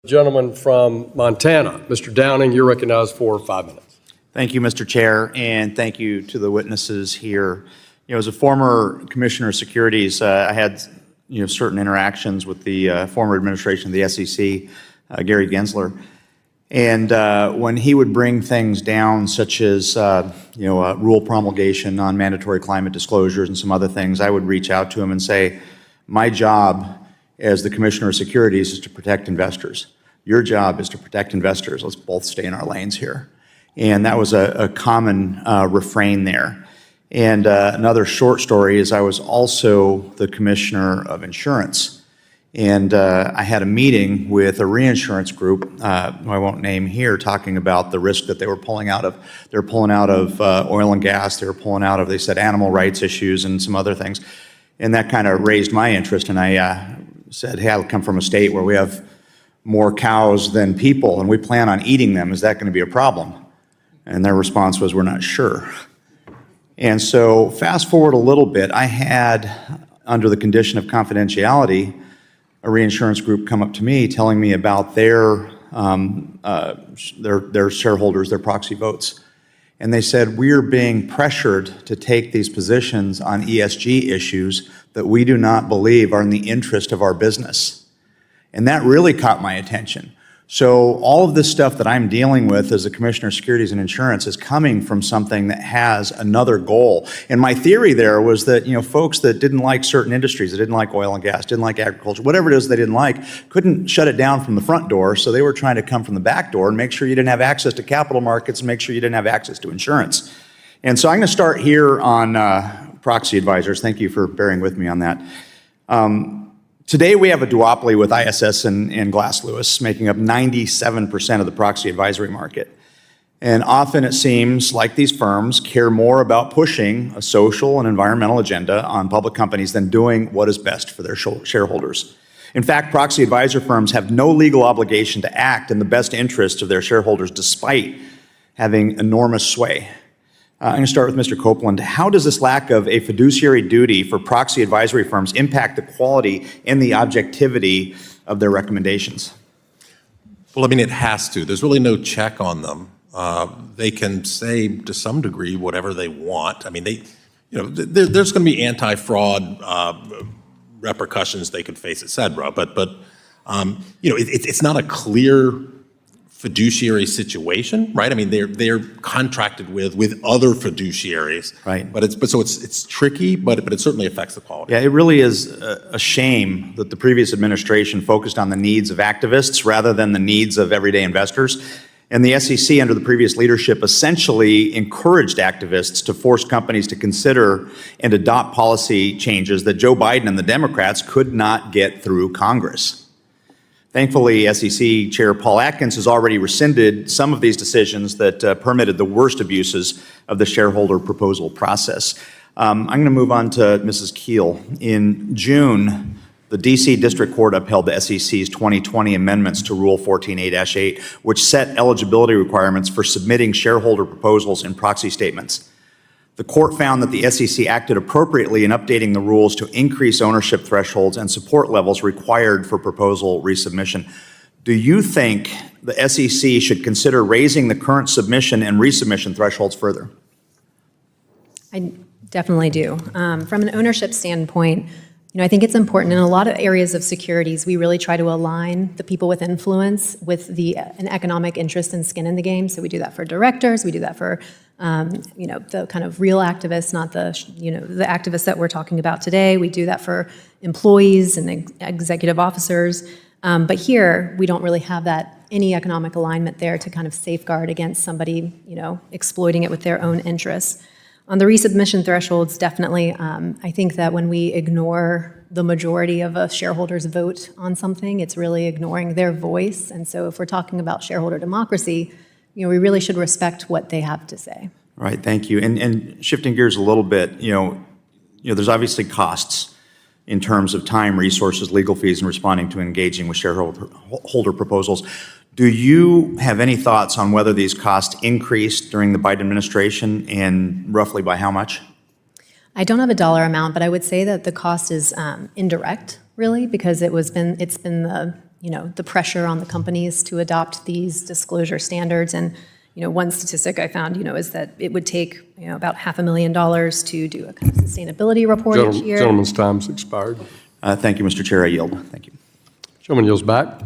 Gentleman from Montana. Mr. Downing, you're recognized for 5 minutes. Thank you, Mr. Chair, and thank you to the witnesses here. As a former Commissioner of Securities, I had certain interactions with the former administration of the SEC, Gary Gensler, and when he would bring things down, such as rule promulgation on mandatory climate disclosures and some other things, I would reach out to him and say, my job as the Commissioner of Securities is to protect investors. Your job is to protect investors. Let's both stay in our lanes here. And that was a common refrain there. And another short story is I was also the Commissioner of Insurance. And I had a meeting with a reinsurance group, who I won't name here, talking about the risk that they were pulling out of. They were pulling out of oil and gas. They were pulling out of, they said, animal rights issues and some other things. And that kind of raised my interest. And I said, hey, I come from a state where we have more cows than people, and we plan on eating them. Is that going to be a problem? And their response was, we're not sure. And so fast forward a little bit, I had, under the condition of confidentiality, a reinsurance group come up to me telling me about their shareholders, their proxy votes. And they said, we're being pressured to take these positions on ESG issues that we do not believe are in the interest of our business. And that really caught my attention. So all of this stuff that I'm dealing with as a Commissioner of Securities and Insurance is coming from something that has another goal. And my theory there was that, folks that didn't like certain industries, that didn't like oil and gas, didn't like agriculture, whatever it is they didn't like, couldn't shut it down from the front door. So they were trying to come from the back door and make sure you didn't have access to capital markets and make sure you didn't have access to insurance. And so I'm going to start here on proxy advisors. Thank you for bearing with me on that. Today we have a duopoly with ISS and Glass Lewis, making up 97% of the proxy advisory market. And often it seems like these firms care more about pushing a social and environmental agenda on public companies than doing what is best for their shareholders. In fact, proxy advisor firms have no legal obligation to act in the best interest of their shareholders despite having enormous sway. I'm going to start with Mr. Copeland. How does this lack of a fiduciary duty for proxy advisory firms impact the quality and the objectivity of their recommendations? Well, it has to. There's really no check on them. They can say to some degree whatever they want. There's going to be anti-fraud repercussions they could face, et cetera. But it's not a clear fiduciary situation, right? They're contracted with other fiduciaries, right? So it's tricky, but it certainly affects the quality. Yeah, it really is a shame that the previous administration focused on the needs of activists rather than the needs of everyday investors. And the SEC under the previous leadership essentially encouraged activists to force companies to consider and adopt policy changes that Joe Biden and the Democrats could not get through Congress. Thankfully, SEC Chair Paul Atkins has already rescinded some of these decisions that permitted the worst abuses of the shareholder proposal process. I'm going to move on to Mrs. Keel. In June, the D.C. District Court upheld the SEC's 2020 amendments to Rule 14a-8, which set eligibility requirements for submitting shareholder proposals in proxy statements. The court found that the SEC acted appropriately in updating the rules to increase ownership thresholds and support levels required for proposal resubmission. Do you think the SEC should consider raising the current submission and resubmission thresholds further? I definitely do. From an ownership standpoint, I think it's important in a lot of areas of securities, we really try to align the people with influence with an economic interest and skin in the game. So we do that for directors, we do that for the kind of real activists, not the activists that we're talking about today. We do that for employees and executive officers. But here, we don't really have any economic alignment there to kind of safeguard against somebody, exploiting it with their own interests. On the resubmission thresholds, definitely, I think that when we ignore the majority of a shareholder's vote on something, it's really ignoring their voice. And so if we're talking about shareholder democracy, we really should respect what they have to say. All right, thank you. And shifting gears a little bit, there's obviously costs in terms of time, resources, legal fees, and responding to engaging with shareholder proposals. Do you have any thoughts on whether these costs increased during the Biden administration and roughly by how much? I don't have a dollar amount, but I would say that the cost is indirect, really, because it's been the the pressure on the companies to adopt these disclosure standards. And, one statistic I found, is that it would take, about $500,000 to do a kind of sustainability report each year. Gentleman's time's expired. Thank you, Mr. Chair. I yield. Thank you. Gentleman yields back.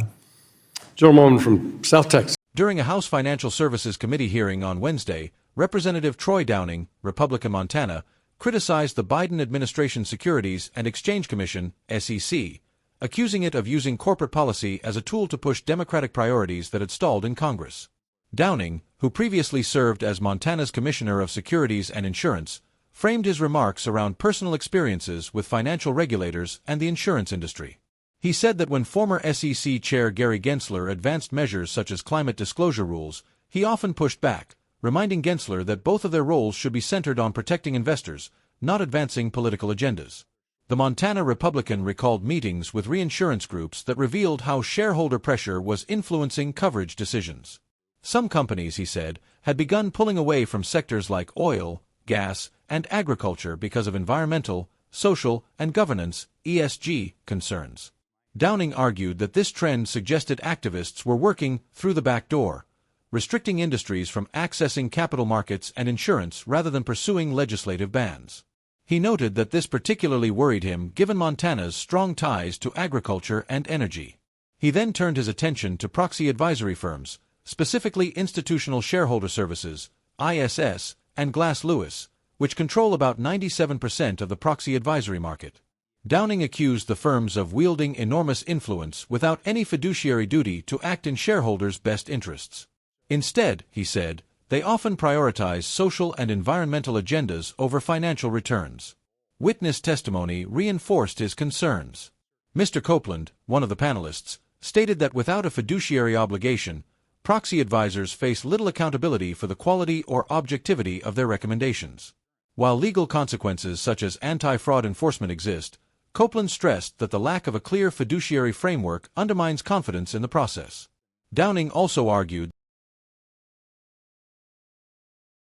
Gentleman from South Texas. During a House Financial Services Committee hearing on Wednesday, Representative Troy Downing, Republican Montana, criticized the Biden administration Securities and Exchange Commission, SEC, accusing it of using corporate policy as a tool to push Democratic priorities that had stalled in Congress. Downing, who previously served as Montana's Commissioner of Securities and Insurance, framed his remarks around personal experiences with financial regulators and the insurance industry. He said that when former SEC Chair Gary Gensler advanced measures such as climate disclosure rules, he often pushed back, reminding Gensler that both of their roles should be centered on protecting investors, not advancing political agendas. The Montana Republican recalled meetings with reinsurance groups that revealed how shareholder pressure was influencing coverage decisions. Some companies, he said, had begun pulling away from sectors like oil, gas, and agriculture because of environmental, social, and governance (ESG) concerns. Downing argued that this trend suggested activists were working through the back door, restricting industries from accessing capital markets and insurance rather than pursuing legislative bans. He noted that this particularly worried him given Montana's strong ties to agriculture and energy. He then turned his attention to proxy advisory firms, specifically Institutional Shareholder Services, ISS, and Glass Lewis, which control about 97% of the proxy advisory market. Downing accused the firms of wielding enormous influence without any fiduciary duty to act in shareholders' best interests. Instead, he said, they often prioritize social and environmental agendas over financial returns. Witness testimony reinforced his concerns. Mr. Copeland, one of the panelists, stated that without a fiduciary obligation, proxy advisors face little accountability for the quality or objectivity of their recommendations. While legal consequences such as anti-fraud enforcement exist, Copeland stressed that the lack of a clear fiduciary framework undermines confidence in the process. Downing also argued